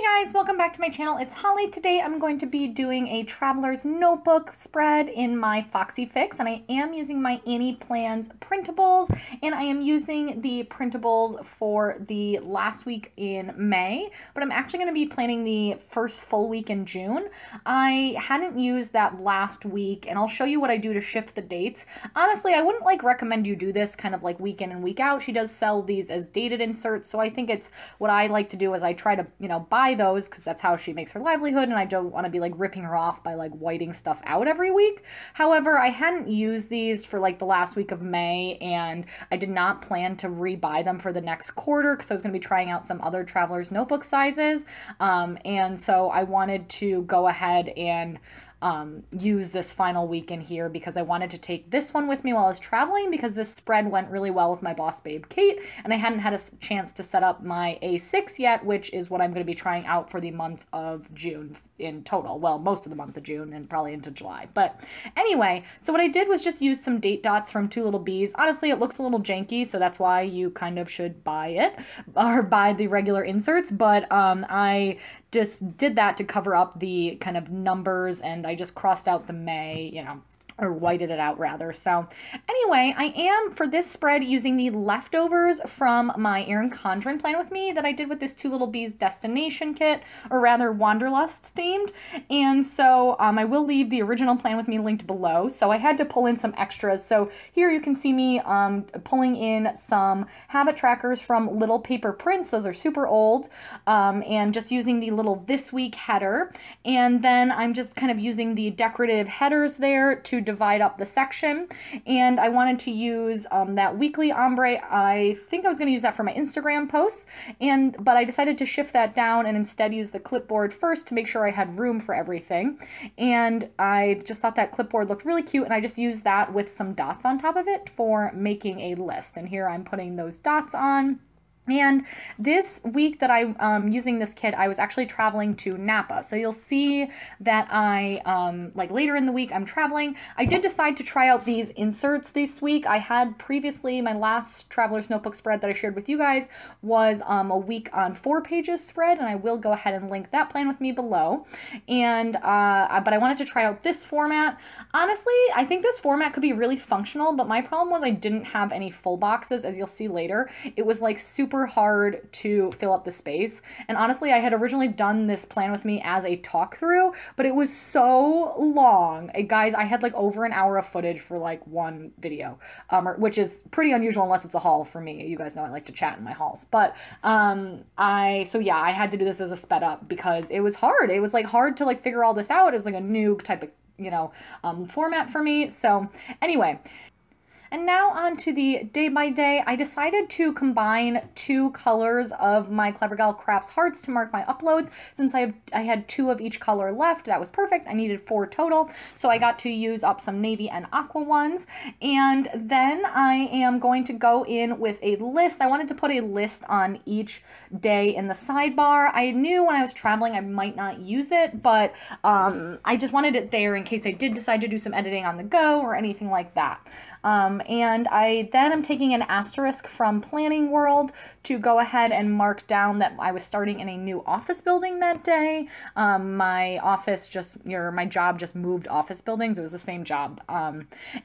Hey guys, welcome back to my channel. It's Holly. Today I'm going to be doing a traveler's notebook spread in my Foxyfix, and I am using my Annie Plans Printables, and I am using the printables for the last week in May, but I'm actually going to be planning the first full week in June. I hadn't used that last week, and I'll show you what I do to shift the dates. Honestly, I wouldn't recommend you do this kind of week in and week out. She does sell these as dated inserts, so I think it's what I like to do is I try to, buy those because that's how she makes her livelihood, and I don't want to be ripping her off by whiting stuff out every week. However, I hadn't used these for the last week of May, and I did not plan to rebuy them for the next quarter because I was going to be trying out some other traveler's notebook sizes, and so I wanted to go ahead and use this final week in here because I wanted to take this one with me while I was traveling because this spread went really well with my boss babe Kate, and I hadn't had a chance to set up my A6 yet, which is what I'm going to be trying out for the month of June in total. Well, most of the month of June and probably into July. But anyway, so what I did was just use some date dots from Two Lil Bees. Honestly, it looks a little janky, so that's why you kind of should buy it or buy the regular inserts, but I just did that to cover up the kind of numbers, and I just crossed out the May, or whited it out rather. So anyway, I am for this spread using the leftovers from my Erin Condren plan with me that I did with this Two Lil Bees destination kit, or rather Wanderlust themed. And so I will leave the original plan with me linked below. So I had to pull in some extras. So here you can see me pulling in some habit trackers from Little Paper Prints. Those are super old, and just using the little this week header. And then I'm just kind of using the decorative headers there to divide up the section, and I wanted to use that weekly ombre. I think I was going to use that for my Instagram posts, but I decided to shift that down and instead use the clipboard first to make sure I had room for everything. And I just thought that clipboard looked really cute, and I just used that with some dots on top of it for making a list. And here I'm putting those dots on. And this week that I'm using this kit, I was actually traveling to Napa. So you'll see that I, later in the week, I'm traveling. I did decide to try out these inserts this week. I had previously, my last Traveler's Notebook spread that I shared with you guys was a week on 4 pages spread, and I will go ahead and link that plan with me below. And, but I wanted to try out this format. Honestly, I think this format could be really functional, but my problem was I didn't have any full boxes, as you'll see later. It was super hard to fill up the space, and honestly I had originally done this plan with me as a talk through, but it was so long. Guys, I had over an hour of footage for one video, which is pretty unusual unless it's a haul for me. You guys know I like to chat in my hauls, but I had to do this as a sped up because it was hard. It was hard to figure all this out. It was a new type of format for me. So anyway, and now on to the day by day. I decided to combine 2 colors of my Clever Gal Crafts hearts to mark my uploads. Since I had 2 of each color left, that was perfect. I needed 4 total, so I got to use up some navy and aqua ones. And then I am going to go in with a list. I wanted to put a list on each day in the sidebar. I knew when I was traveling I might not use it, but I just wanted it there in case I did decide to do some editing on the go or anything like that. And I then am taking an asterisk from Planning World to go ahead and mark down that I was starting in a new office building that day. My job just moved office buildings. It was the same job.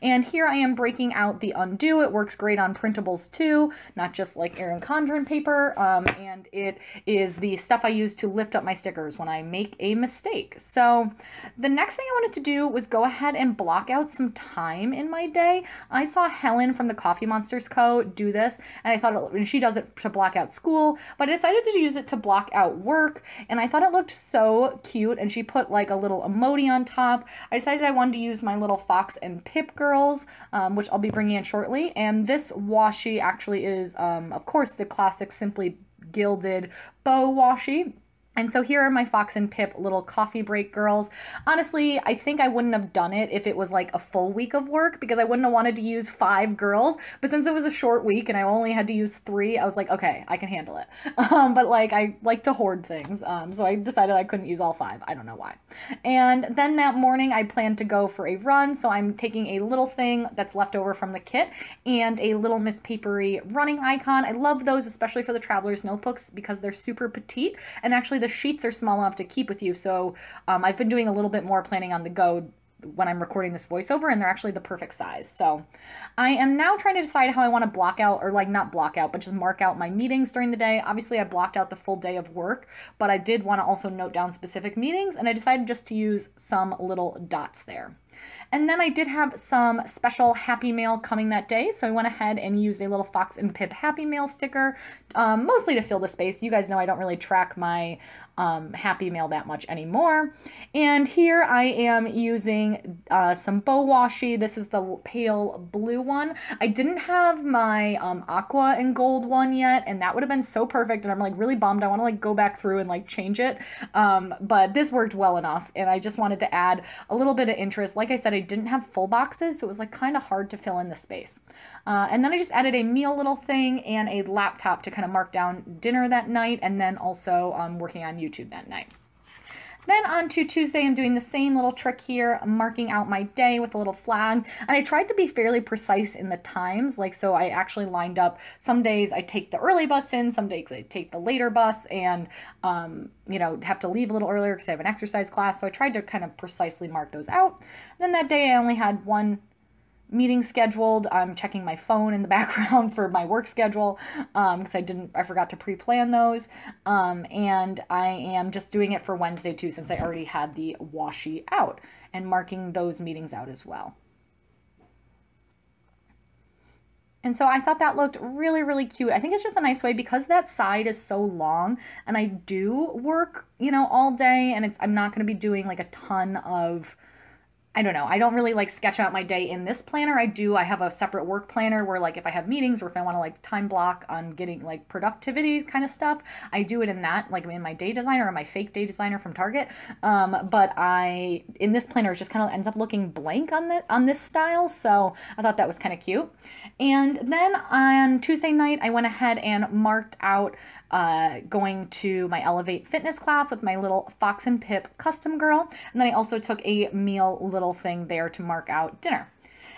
And here I am breaking out the undo. It works great on printables too, not just Erin Condren paper. And it is the stuff I use to lift up my stickers when I make a mistake. So the next thing I wanted to do was go ahead and block out some time in my day. I saw Helen from the Coffee Monsters Co. do this, and I thought she does it to block out school, but I decided to use it to block out work, and I thought it looked so cute, and she put a little emoji on top. I decided I wanted to use my little Fox and Pip girls, which I'll be bringing in shortly, and this washi actually is, of course, the classic Simply Gilded bow washi. And so here are my Fox and Pip little coffee break girls. Honestly, I think I wouldn't have done it if it was a full week of work because I wouldn't have wanted to use 5 girls. But since it was a short week and I only had to use 3, I was okay, I can handle it. But I like to hoard things. So I decided I couldn't use all 5. I don't know why. And then that morning I planned to go for a run. So I'm taking a little thing that's left over from the kit and a little Miss Papery running icon. I love those, especially for the Traveler's Notebooks because they're super petite. And actually the sheets are small enough to keep with you. So I've been doing a little bit more planning on the go when I'm recording this voiceover, and they're actually the perfect size. So I am now trying to decide how I want to block out, or like not block out, but just mark out my meetings during the day. Obviously I blocked out the full day of work, but I did want to also note down specific meetings, and I decided just to use some little dots there. And then I did have some special Happy Mail coming that day, so I went ahead and used a little Fox and Pip Happy Mail sticker, mostly to fill the space. You guys know I don't really track my Happy Mail that much anymore. And here I am using some bow washi. This is the pale blue one. I didn't have my aqua and gold one yet, and that would have been so perfect, and I'm like really bummed. I want to like go back through and like change it, but this worked well enough, and I just wanted to add a little bit of interest. Like I said, I didn't have full boxes, so it was like kind of hard to fill in the space. And then I just added a meal little thing and a laptop to kind of mark down dinner that night, and then also working on YouTube that night. Then on to Tuesday, I'm doing the same little trick here, marking out my day with a little flag. And I tried to be fairly precise in the times. Like, so I actually lined up, some days I take the early bus in, some days I take the later bus, and, you know, have to leave a little earlier because I have an exercise class. So I tried to kind of precisely mark those out. Then that day I only had one meeting scheduled. I'm checking my phone in the background for my work schedule because I forgot to pre-plan those. And I am just doing it for Wednesday too, since I already had the washi out, and marking those meetings out as well. And so I thought that looked really, really cute. I think it's just a nice way, because that side is so long and I do work, you know, all day, and I'm not going to be doing like a ton of, I don't know. I don't really like sketch out my day in this planner. I have a separate work planner where like if I have meetings or if I want to like time block on getting like productivity kind of stuff, I do it in that, like in my day designer or my fake day designer from Target. But in this planner, it just kind of ends up looking blank on this style. So I thought that was kind of cute. And then on Tuesday night, I went ahead and marked out going to my Elevate fitness class with my little Fox and Pip custom girl. And then I also took a meal little thing there to mark out dinner.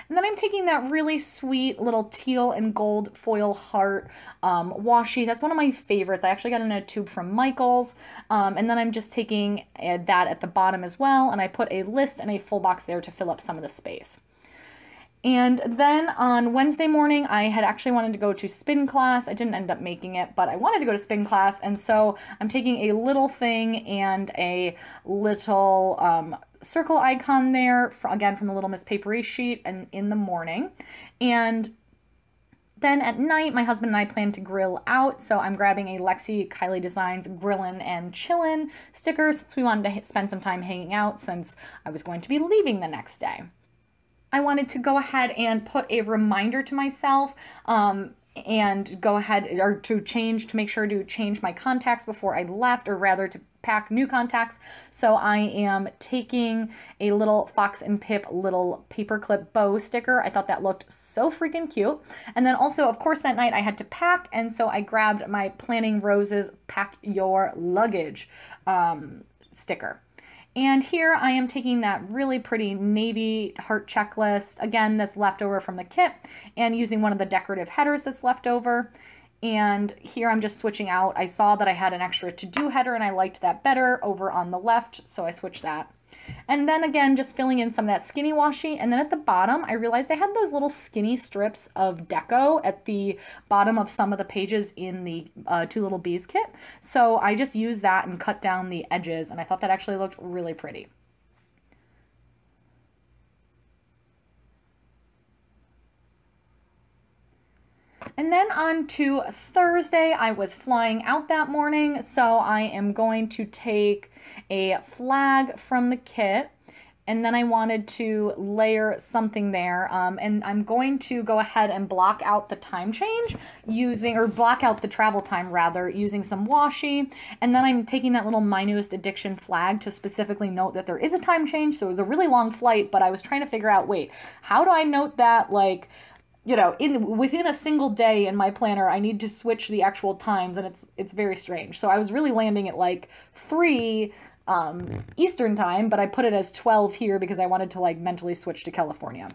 And then I'm taking that really sweet little teal and gold foil heart washi. That's one of my favorites. I actually got it in a tube from Michael's. And then I'm just taking that at the bottom as well. And I put a list and a full box there to fill up some of the space. And then on Wednesday morning, I had actually wanted to go to spin class. I didn't end up making it, but I wanted to go to spin class. And so I'm taking a little thing and a little circle icon there, again, from the Little Miss Papery sheet, and in the morning. And then at night, my husband and I plan to grill out. So I'm grabbing a Lexi Kylie Designs Grillin' and Chillin' sticker, since we wanted to spend some time hanging out since I was going to be leaving the next day. I wanted to go ahead and put a reminder to myself and go ahead to make sure to change my contacts before I left, or rather to pack new contacts. So I am taking a little Fox and Pip little paperclip bow sticker. I thought that looked so freaking cute. And then also, of course, that night I had to pack, and so I grabbed my Planning Roses Pack Your Luggage sticker. And here I am taking that really pretty navy heart checklist, again, that's left over from the kit, and using one of the decorative headers that's left over. And here I'm just switching out. I saw that I had an extra to-do header and I liked that better over on the left, so I switched that. And then again, just filling in some of that skinny washi. And then at the bottom, I realized I had those little skinny strips of deco at the bottom of some of the pages in the Two Lil Bees kit. So I just used that and cut down the edges, and I thought that actually looked really pretty. And then on to Thursday, I was flying out that morning, so I am going to take a flag from the kit, and then I wanted to layer something there, and I'm going to go ahead and block out the time change or block out the travel time rather, using some washi. And then I'm taking that little My Newest Addiction flag to specifically note that there is a time change. So it was a really long flight, but I was trying to figure out, wait, how do I note that, like, you know, within a single day in my planner, I need to switch the actual times, and it's very strange. So I was really landing at like 3 Eastern time, but I put it as 12 here because I wanted to like mentally switch to California.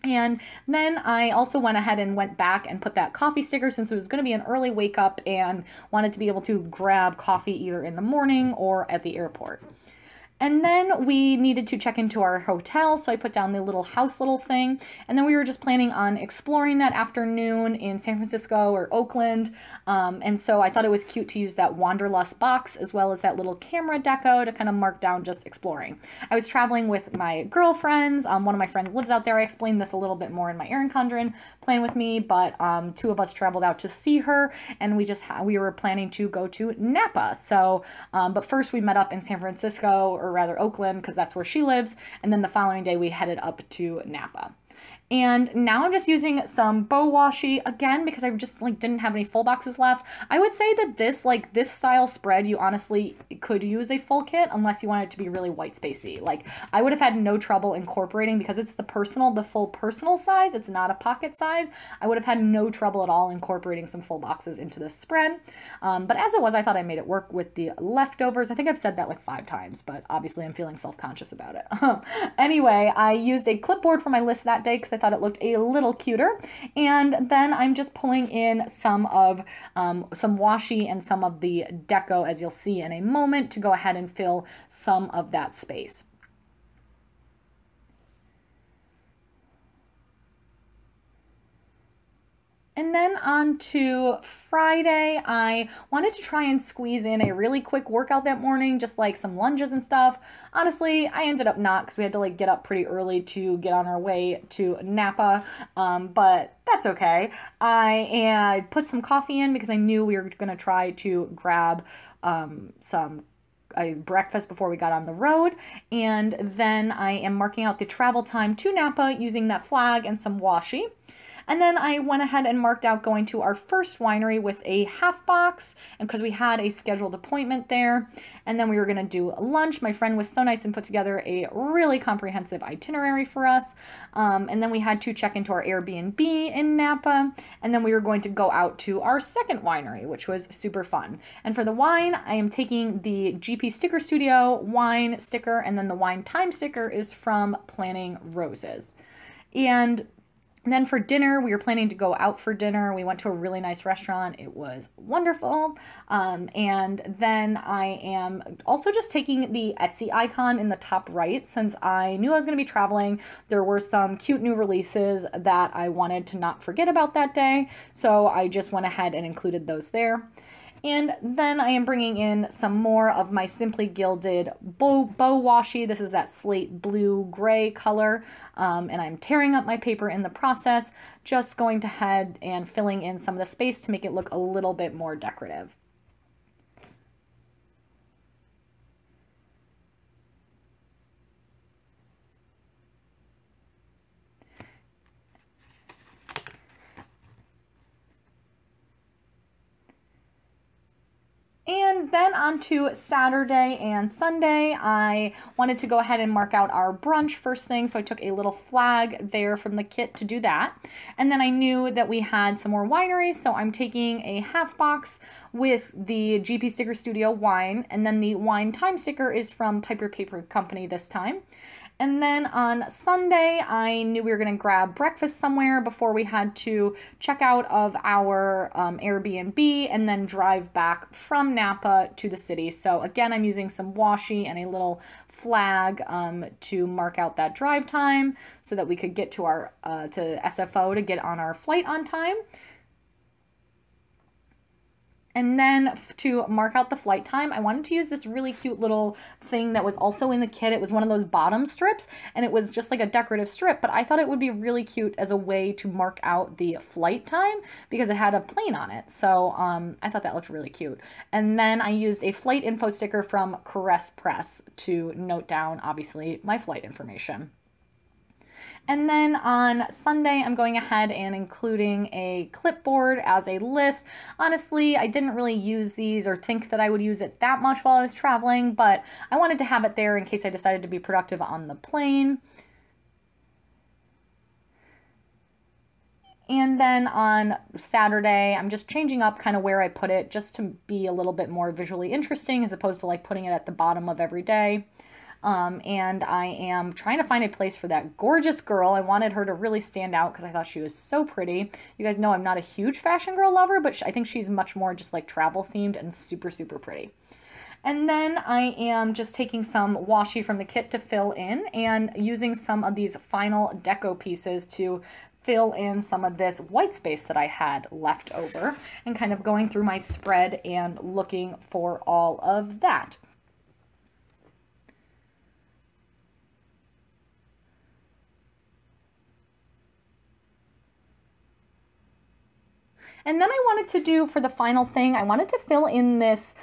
And then I also went ahead and went back and put that coffee sticker since it was going to be an early wake up and wanted to be able to grab coffee either in the morning or at the airport. And then we needed to check into our hotel, so I put down the little house little thing, and then we were just planning on exploring that afternoon in San Francisco or Oakland, and so I thought it was cute to use that Wanderlust box as well as that little camera deco to kind of mark down just exploring. I was traveling with my girlfriends. One of my friends lives out there. I explained this a little bit more in my Erin Condren plan with me, but two of us traveled out to see her, and we were planning to go to Napa. So, but first we met up in San Francisco, or rather Oakland, because that's where she lives, and then the following day we headed up to Napa. And now I'm just using some bow washi again because I just didn't have any full boxes left. I would say that this style spread, you honestly could use a full kit unless you want it to be really white spacey. I would have had no trouble incorporating, because it's the full personal size. It's not a pocket size. I would have had no trouble at all incorporating some full boxes into this spread. But as it was, I thought I made it work with the leftovers. I think I've said that like 5 times, but obviously I'm feeling self-conscious about it. Anyway, I used a clipboard for my list that day because I thought it looked a little cuter, and then I'm just pulling in some washi and some of the deco, as you'll see in a moment, to go ahead and fill some of that space. And then on to Friday, I wanted to try and squeeze in a really quick workout that morning, just like some lunges and stuff. Honestly, I ended up not, because we had to get up pretty early to get on our way to Napa, but that's okay. I put some coffee in because I knew we were going to try to grab some breakfast before we got on the road, and then I am marking out the travel time to Napa using that flag and some washi. And then I went ahead and marked out going to our first winery with a half box, and because we had a scheduled appointment there. And then we were going to do lunch. My friend was so nice and put together a really comprehensive itinerary for us. And then we had to check into our Airbnb in Napa. And then we were going to go out to our second winery, which was super fun. And for the wine, I am taking the GP Sticker Studio wine sticker, and then the wine time sticker is from Planning Roses. And then for dinner, we were planning to go out for dinner. We went to a really nice restaurant. It was wonderful. And then I am also just taking the Etsy icon in the top right. Since I knew I was going to be traveling, there were some cute new releases that I wanted to not forget about that day. So I just went ahead and included those there. And then I am bringing in some more of my Simply Gilded bow washi. This is that slate blue gray color, and I'm tearing up my paper in the process, just going to head and filling in some of the space to make it look a little bit more decorative. And then on to Saturday and Sunday, I wanted to go ahead and mark out our brunch first thing, so I took a little flag there from the kit to do that. And then I knew that we had some more wineries, so I'm taking a half box with the GP Sticker Studio wine, and then the wine time sticker is from Piper Paper Company this time. And then on Sunday, I knew we were going to grab breakfast somewhere before we had to check out of our Airbnb and then drive back from Napa to the city. So again, I'm using some washi and a little flag to mark out that drive time so that we could get to our to SFO to get on our flight on time. And then to mark out the flight time, I wanted to use this really cute little thing that was also in the kit. It was one of those bottom strips, and it was just like a decorative strip, but I thought it would be really cute as a way to mark out the flight time because it had a plane on it. So I thought that looked really cute. And then I used a flight info sticker from Caress Press to note down, obviously, my flight information. And then on Sunday, I'm going ahead and including a clipboard as a list. Honestly, I didn't really use these or think that I would use it that much while I was traveling, but I wanted to have it there in case I decided to be productive on the plane. And then on Saturday, I'm just changing up kind of where I put it just to be a little bit more visually interesting as opposed to like putting it at the bottom of every day. And I am trying to find a place for that gorgeous girl. I wanted her to really stand out because I thought she was so pretty. You guys know I'm not a huge fashion girl lover, but I think she's much more just like travel themed and super, super pretty. And then I am just taking some washi from the kit to fill in and using some of these final deco pieces to fill in some of this white space that I had left over, and kind of going through my spread and looking for all of that. And then I wanted to do, for the final thing, I wanted to fill in this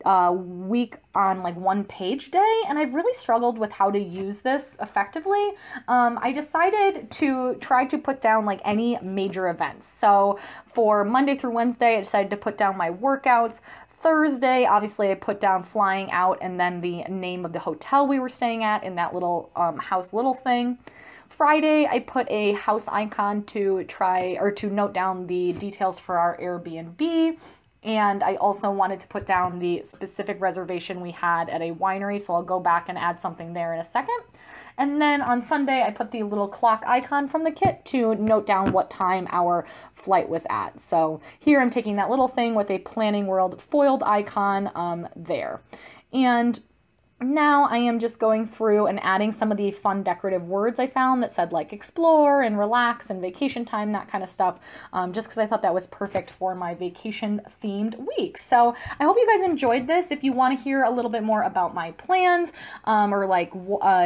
week on like one page day, and I've really struggled with how to use this effectively. I decided to try to put down like any major events. So for Monday through Wednesday, I decided to put down my workouts. Thursday, obviously, I put down flying out and then the name of the hotel we were staying at in that little house little thing. Friday, I put a house icon to note down the details for our Airbnb. And I also wanted to put down the specific reservation we had at a winery, so I'll go back and add something there in a second. And then on Sunday, I put the little clock icon from the kit to note down what time our flight was at. So here I'm taking that little thing with a Planning World foiled icon there. And now I am just going through and adding some of the fun decorative words I found that said like explore and relax and vacation time, that kind of stuff, just because I thought that was perfect for my vacation themed week. So I hope you guys enjoyed this. If you want to hear a little bit more about my plans or like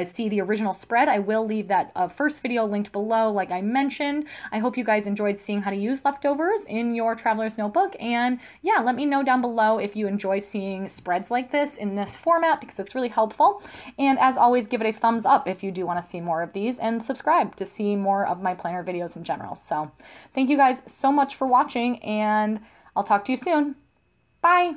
see the original spread, I will leave that first video linked below like I mentioned. I hope you guys enjoyed seeing how to use leftovers in your traveler's notebook, and yeah, let me know down below if you enjoy seeing spreads like this in this format, because it's really helpful. And as always, give it a thumbs up if you do want to see more of these, and subscribe to see more of my planner videos in general. So thank you guys so much for watching, and I'll talk to you soon. Bye.